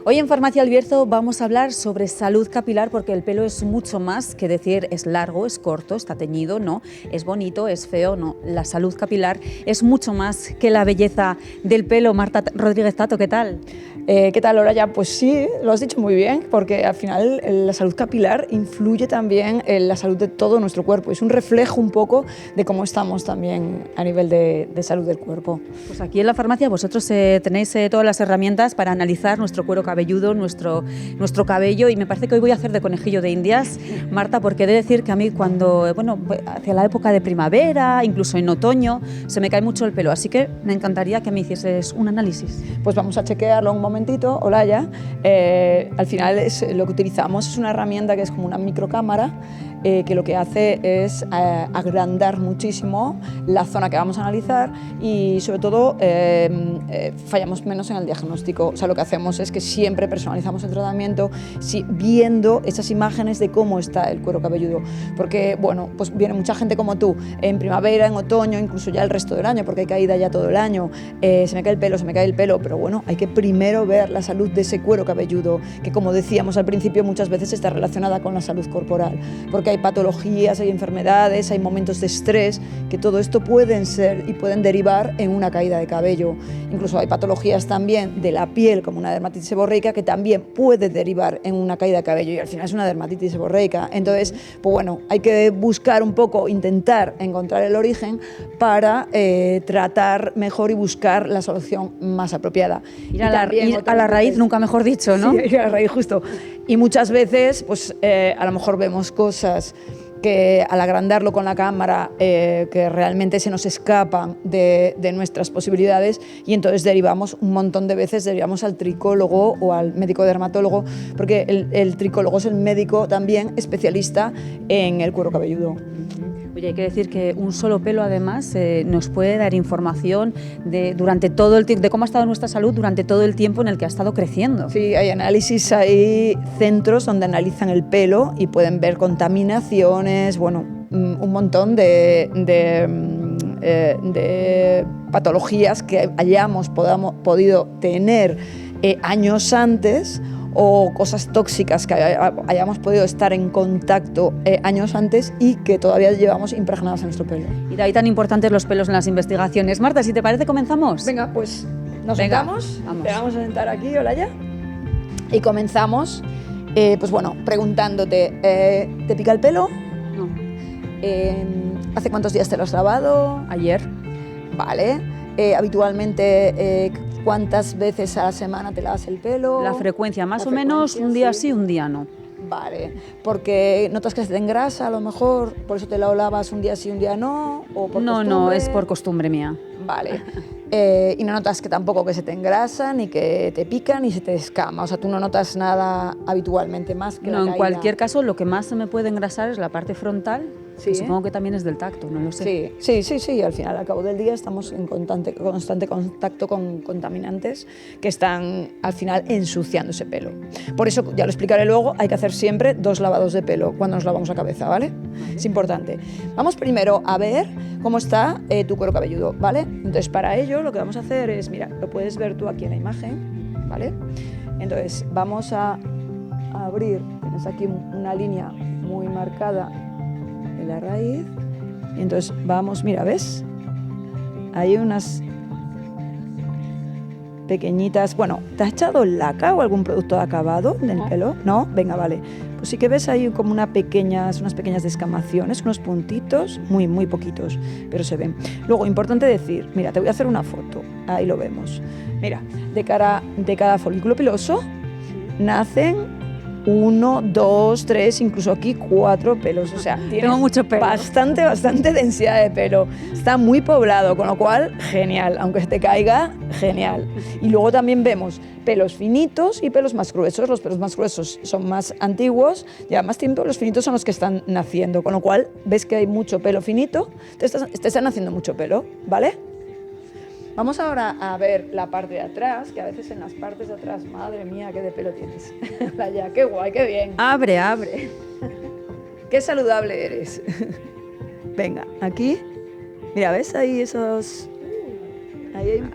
Hoy en Farmacia El Bierzo vamos a hablar sobre salud capilar, porque el pelo es mucho más que decir es largo, es corto, está teñido, no, es bonito, es feo, no. La salud capilar es mucho más que la belleza del pelo. Marta Rodríguez Tato, ¿qué tal? ¿Qué tal, Olaya? Pues sí, lo has dicho muy bien, porque al final la salud capilar influye también en la salud de todo nuestro cuerpo. Es un reflejo un poco de cómo estamos también a nivel de salud del cuerpo. Pues aquí en la farmacia vosotros tenéis todas las herramientas para analizar nuestro cuero cabelludo, nuestro cabello, y me parece que hoy voy a hacer de conejillo de indias, Marta, porque he de decir que a mí cuando, hacia la época de primavera, incluso en otoño, se me cae mucho el pelo, así que me encantaría que me hicieses un análisis. Pues vamos a chequearlo un momentito, Olaya. Al final lo que utilizamos es una herramienta que es como una microcámara, que lo que hace es agrandar muchísimo la zona que vamos a analizar y sobre todo fallamos menos en el diagnóstico. O sea, lo que hacemos es que siempre personalizamos el tratamiento viendo esas imágenes de cómo está el cuero cabelludo, porque bueno, pues viene mucha gente como tú en primavera, en otoño, incluso ya el resto del año, porque hay caída ya todo el año, se me cae el pelo, pero bueno, hay que primero ver la salud de ese cuero cabelludo, que como decíamos al principio muchas veces está relacionada con la salud corporal, porque hay patologías, hay enfermedades, hay momentos de estrés, que todo esto pueden ser y pueden derivar en una caída de cabello. Incluso hay patologías también de la piel, como una dermatitis seborreica, que también puede derivar en una caída de cabello y al final es una dermatitis seborreica. Entonces, pues bueno, hay que buscar un poco, intentar encontrar el origen para tratar mejor y buscar la solución más apropiada. Ir a la raíz, nunca mejor dicho, ¿no? Sí, ir a la raíz, justo. Y muchas veces, pues a lo mejor vemos cosas que al agrandarlo con la cámara que realmente se nos escapan de nuestras posibilidades, y entonces derivamos un montón de veces, derivamos al tricólogo o al médico dermatólogo, porque el tricólogo es el médico también especialista en el cuero cabelludo. Oye, hay que decir que un solo pelo además nos puede dar información durante todo el tiempo, de cómo ha estado nuestra salud durante todo el tiempo en el que ha estado creciendo. Sí, hay análisis, hay centros donde analizan el pelo y pueden ver contaminaciones, bueno, un montón de patologías que hayamos podido tener años antes, o cosas tóxicas que hayamos podido estar en contacto años antes y que todavía llevamos impregnadas en nuestro pelo. Y de ahí tan importantes los pelos en las investigaciones. Marta, si te parece, comenzamos. Venga, pues nos sentamos, te vamos a sentar aquí, Olaya, y comenzamos, pues bueno, preguntándote, ¿te pica el pelo? No. ¿Hace cuántos días te lo has lavado? Ayer. Vale. Habitualmente, ¿cuántas veces a la semana te lavas el pelo? La frecuencia, más o menos, un día sí, un día no. Vale, porque notas que se te engrasa a lo mejor, por eso te lo lavas un día sí, un día no, o por costumbre. No, es por costumbre mía. Vale, y no notas que tampoco que se te engrasa, ni que te pica, ni se te escama, o sea, tú no notas nada habitualmente más que la caída. En cualquier caso, lo que más se me puede engrasar es la parte frontal. Sí, supongo que también es del tacto, no lo sé. Sí, al final, al cabo del día, estamos en constante contacto con contaminantes que están, al final, ensuciando ese pelo. Por eso, ya lo explicaré luego, hay que hacer siempre 2 lavados de pelo cuando nos lavamos la cabeza, ¿vale? Es importante. Vamos primero a ver cómo está tu cuero cabelludo, ¿vale? Entonces, para ello, lo que vamos a hacer es, mira, lo puedes ver tú aquí en la imagen, ¿vale? Entonces, vamos a abrir, tienes aquí una línea muy marcada en la raíz, y entonces vamos, mira, ¿ves? Hay unas pequeñitas, bueno, ¿te has echado laca o algún producto de acabado en el pelo? ¿No? Venga, vale. Pues sí que ves ahí como unas pequeñas descamaciones, unos puntitos, muy poquitos, pero se ven. Luego, importante decir, mira, te voy a hacer una foto, ahí lo vemos. Mira, de cada folículo piloso nacen 1, 2, 3, incluso aquí 4 pelos, o sea, tiene mucho pelo. Bastante densidad de pelo, está muy poblado, con lo cual, genial, aunque se te caiga, genial. Y luego también vemos pelos finitos y pelos más gruesos. Los pelos más gruesos son más antiguos, llevan más tiempo, los finitos son los que están naciendo, con lo cual ves que hay mucho pelo finito, te están naciendo mucho pelo, ¿vale? Vamos ahora a ver la parte de atrás, que a veces en las partes de atrás, madre mía, qué de pelo tienes. Ya, qué guay, qué bien. Abre. Qué saludable eres. Venga, aquí, mira, ¿ves ahí esos?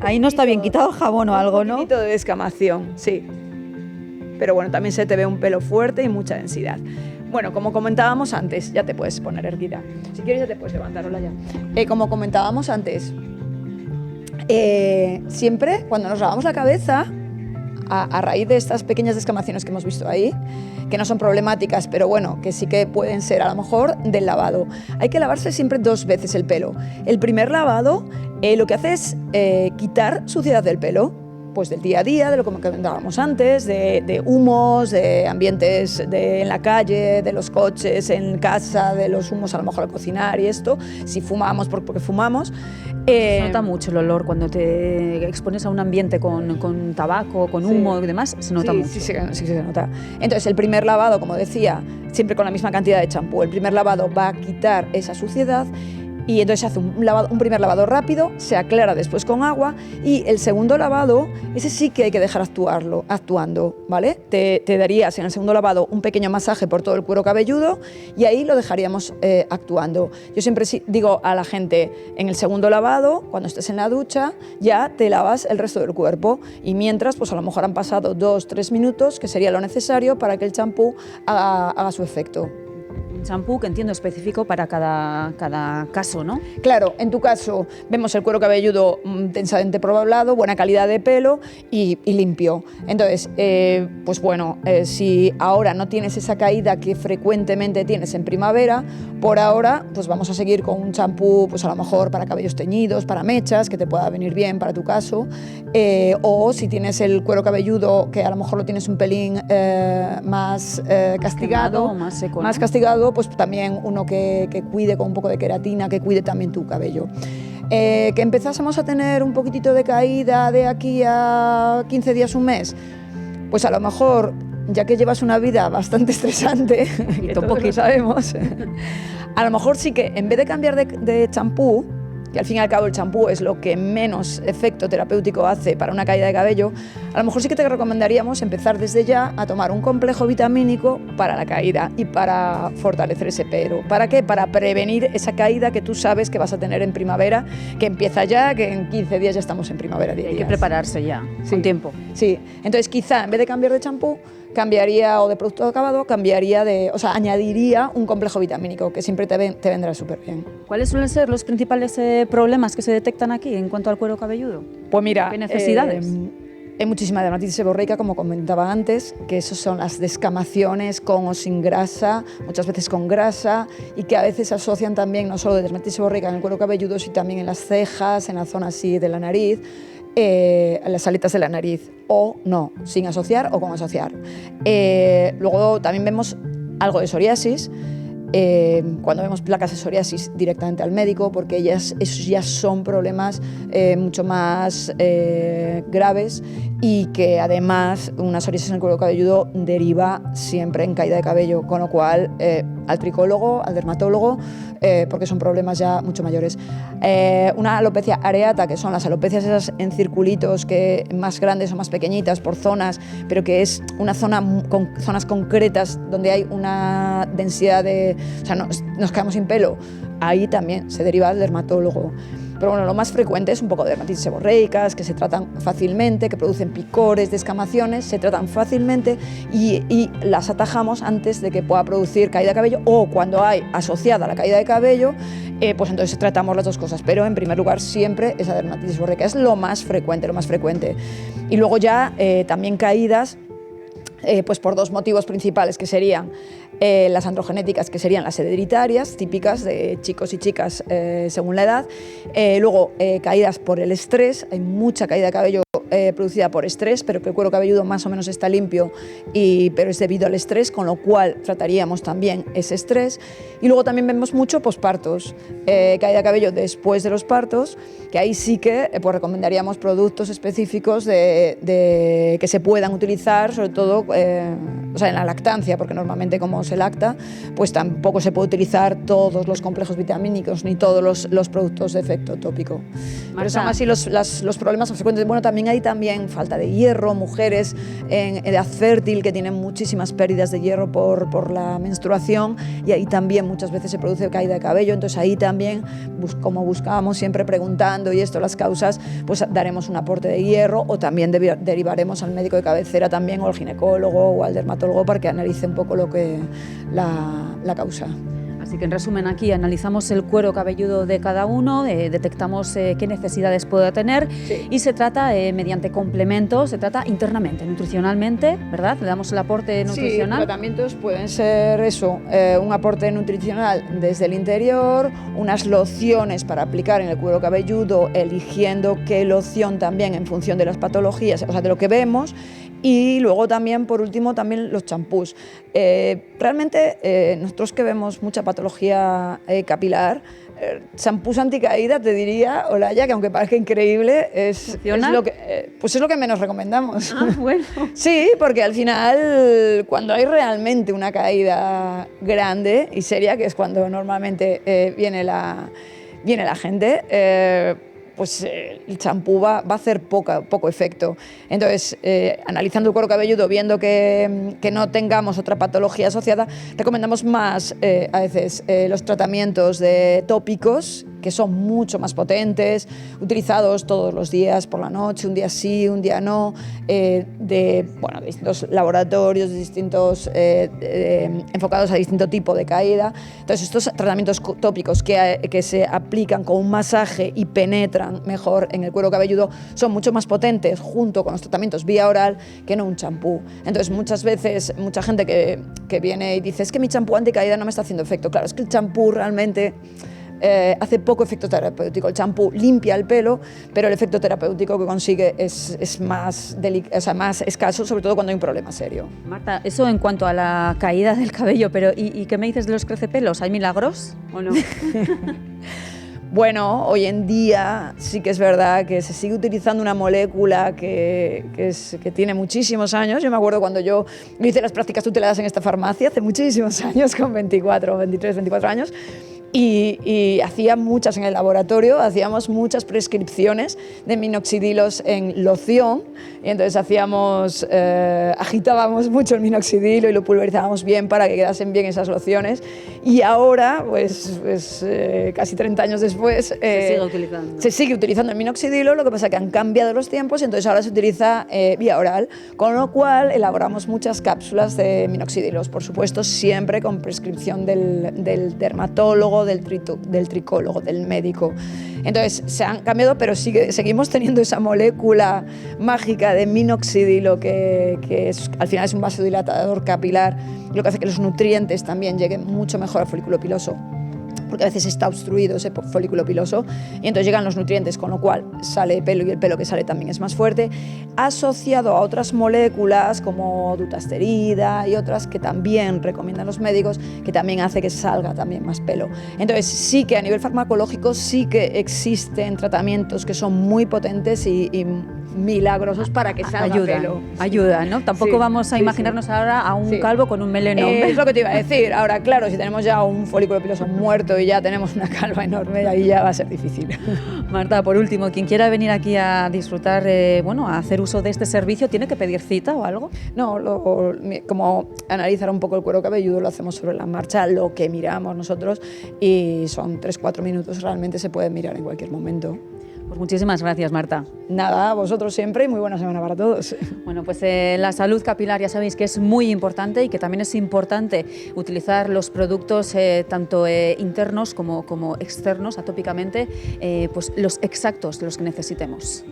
Ahí no está bien quitado el jabón o algo, ¿no? Un poquito de descamación, sí. pero bueno, también se te ve un pelo fuerte y mucha densidad. Bueno, como comentábamos antes, ya te puedes poner erguida. Si quieres ya te puedes levantar, hola ya. Como comentábamos antes, siempre cuando nos lavamos la cabeza, a raíz de estas pequeñas descamaciones que hemos visto ahí, que no son problemáticas, pero bueno, que sí que pueden ser a lo mejor del lavado, hay que lavarse siempre 2 veces el pelo. El primer lavado lo que hace es quitar suciedad del pelo, pues del día a día, de lo que comentábamos antes, de humos, de ambientes en la calle, de los coches, en casa, de los humos a lo mejor al cocinar y esto, si fumamos porque fumamos. Se nota mucho el olor cuando te expones a un ambiente con tabaco, con humo y demás, se nota mucho. Sí, se nota. Entonces el primer lavado, como decía, siempre con la misma cantidad de champú, el primer lavado va a quitar esa suciedad. Y entonces se hace un primer lavado rápido, se aclara después con agua y el segundo lavado, ese sí que hay que dejar actuando, ¿vale? Te darías en el segundo lavado un pequeño masaje por todo el cuero cabelludo y ahí lo dejaríamos actuando. Yo siempre digo a la gente, en el segundo lavado, cuando estés en la ducha, ya te lavas el resto del cuerpo y mientras, pues a lo mejor han pasado 2-3 minutos, que sería lo necesario para que el champú haga su efecto. Un champú que entiendo específico para cada caso, ¿no? Claro, en tu caso vemos el cuero cabelludo densamente poblado, buena calidad de pelo y limpio. Entonces, pues bueno, si ahora no tienes esa caída que frecuentemente tienes en primavera, por ahora pues vamos a seguir con un champú, pues a lo mejor para cabellos teñidos, para mechas, que te pueda venir bien para tu caso, o si tienes el cuero cabelludo que a lo mejor lo tienes un pelín más castigado, quemado, más seco, más ¿no? castigado, pues también uno que cuide con un poco de queratina, que cuide también tu cabello. Que empezásemos a tener un poquitito de caída de aquí a 15 días, un mes, pues a lo mejor, ya que llevas una vida bastante estresante, que todos lo sabemos, a lo mejor sí que en vez de cambiar de champú, que al fin y al cabo el champú es lo que menos efecto terapéutico hace para una caída de cabello, a lo mejor sí que te recomendaríamos empezar desde ya a tomar un complejo vitamínico para la caída y para fortalecer ese pelo. ¿Para qué? Para prevenir esa caída que tú sabes que vas a tener en primavera, que empieza ya, que en 15 días ya estamos en primavera. Hay que prepararse ya, sí, con tiempo. Sí, entonces quizá en vez de cambiar de champú, cambiaría, o de producto acabado, añadiría un complejo vitamínico, que siempre te vendrá súper bien. ¿Cuáles suelen ser los principales problemas que se detectan aquí en cuanto al cuero cabelludo? Pues mira, ¿qué necesidades? Hay muchísima dermatitis seborreica, como comentaba antes, que eso son las descamaciones con o sin grasa, muchas veces con grasa, y que a veces se asocian también no solo de dermatitis seborreica en el cuero cabelludo, sino también en las cejas, en la zona así de la nariz, las aletas de la nariz, o no, sin asociar o con asociar. Luego también vemos algo de psoriasis, cuando vemos placas de psoriasis directamente al médico, porque esos ya son problemas mucho más graves y que además una psoriasis en el cuero cabelludo deriva siempre en caída de cabello, con lo cual al tricólogo, al dermatólogo, porque son problemas ya mucho mayores. Una alopecia areata, que son las alopecias esas en circulitos que más grandes o más pequeñitas por zonas, pero que es una zona con zonas concretas donde hay una densidad nos quedamos sin pelo, ahí también se deriva al dermatólogo. Pero bueno, lo más frecuente es un poco de dermatitis seborreicas, que se tratan fácilmente, que producen picores, descamaciones, se tratan fácilmente y las atajamos antes de que pueda producir caída de cabello, o cuando hay asociada la caída de cabello, pues entonces tratamos las dos cosas. Pero en primer lugar siempre esa dermatitis seborreica es lo más frecuente, lo más frecuente. Y luego ya también caídas, pues por 2 motivos principales, que serían las androgenéticas, que serían las hereditarias, típicas de chicos y chicas según la edad. Luego caídas por el estrés, hay mucha caída de cabello producida por estrés, pero que el cuero cabelludo más o menos está limpio, pero es debido al estrés, con lo cual trataríamos también ese estrés. Y luego también vemos mucho pospartos, caída de cabello después de los partos, que ahí sí que pues recomendaríamos productos específicos que se puedan utilizar, sobre todo en la lactancia, porque normalmente como se lacta, pues tampoco se puede utilizar todos los complejos vitamínicos ni todos los productos de efecto tópico. Pero son así los problemas subsecuentes. Bueno, también hay falta de hierro, mujeres en edad fértil que tienen muchísimas pérdidas de hierro por la menstruación, y ahí también muchas veces se produce caída de cabello. Entonces ahí también, como buscábamos siempre preguntando y esto, las causas, pues daremos un aporte de hierro, o también derivaremos al médico de cabecera también, o al ginecólogo o al dermatólogo, para que analice un poco la causa. Así que en resumen, aquí analizamos el cuero cabelludo de cada uno, detectamos qué necesidades puede tener, sí, y se trata mediante complementos, se trata internamente, nutricionalmente, ¿verdad? Le damos el aporte nutricional. Sí, tratamientos pueden ser eso, un aporte nutricional desde el interior, unas lociones para aplicar en el cuero cabelludo, eligiendo qué loción también en función de las patologías, o sea, de lo que vemos. Y luego también, por último, también los champús. Realmente nosotros que vemos mucha patología capilar, champús anticaída, te diría, Olaya, que aunque parezca increíble, es lo que menos recomendamos. Ah, bueno. Sí, porque al final, cuando hay realmente una caída grande y seria, que es cuando normalmente viene la gente, pues el champú va a hacer poco efecto. Entonces, analizando el cuero cabelludo, viendo que no tengamos otra patología asociada, recomendamos más a veces los tratamientos de tópicos, que son mucho más potentes, utilizados todos los días por la noche, un día sí, un día no, de distintos laboratorios, enfocados a distinto tipo de caída. Entonces, estos tratamientos tópicos que se aplican con un masaje y penetran mejor en el cuero cabelludo son mucho más potentes, junto con los tratamientos vía oral, que no un champú. Entonces, muchas veces, mucha gente que viene y dice, es que mi champú anticaída no me está haciendo efecto. Claro, es que el champú realmente hace poco efecto terapéutico. El champú limpia el pelo, pero el efecto terapéutico que consigue es más escaso, sobre todo cuando hay un problema serio. Marta, eso en cuanto a la caída del cabello, pero ¿y qué me dices de los crecepelos? ¿Hay milagros o no? Bueno, hoy en día sí que es verdad que se sigue utilizando una molécula que tiene muchísimos años. Yo me acuerdo cuando yo hice las prácticas tuteladas en esta farmacia, hace muchísimos años, con 24 años, y hacía muchas en el laboratorio, hacíamos muchas prescripciones de minoxidilos en loción, y entonces agitábamos mucho el minoxidilo y lo pulverizábamos bien para que quedasen bien esas lociones, y ahora, casi 30 años después, se sigue utilizando el minoxidilo. Lo que pasa es que han cambiado los tiempos, y entonces ahora se utiliza vía oral, con lo cual elaboramos muchas cápsulas de minoxidilos, por supuesto siempre con prescripción del dermatólogo, del tricólogo, del médico. Entonces se han cambiado, pero seguimos teniendo esa molécula mágica de minoxidilo que al final es un vasodilatador capilar, lo que hace que los nutrientes también lleguen mucho mejor al folículo piloso, porque a veces está obstruido ese folículo piloso, y entonces llegan los nutrientes, con lo cual sale pelo, y el pelo que sale también es más fuerte, asociado a otras moléculas como dutasterida y otras que también recomiendan los médicos, que también hace que salga también más pelo. Entonces sí que a nivel farmacológico sí que existen tratamientos que son muy potentes y milagrosos para que salga pelo. Ayuda, ¿no? Tampoco vamos a imaginarnos ahora a un calvo con un meleno. Es lo que te iba a decir. Ahora, claro, si tenemos ya un folículo piloso muerto y ya tenemos una calva enorme, ahí ya va a ser difícil. Marta, por último, quien quiera venir aquí a disfrutar, a hacer uso de este servicio, ¿tiene que pedir cita o algo? No, como analizar un poco el cuero cabelludo lo hacemos sobre la marcha, lo que miramos nosotros, y son 3-4 minutos, realmente se pueden mirar en cualquier momento. Pues muchísimas gracias, Marta. Nada, a vosotros siempre, y muy buena semana para todos. Bueno, pues la salud capilar ya sabéis que es muy importante, y que también es importante utilizar los productos tanto internos como externos, atópicamente, pues los exactos, los que necesitemos.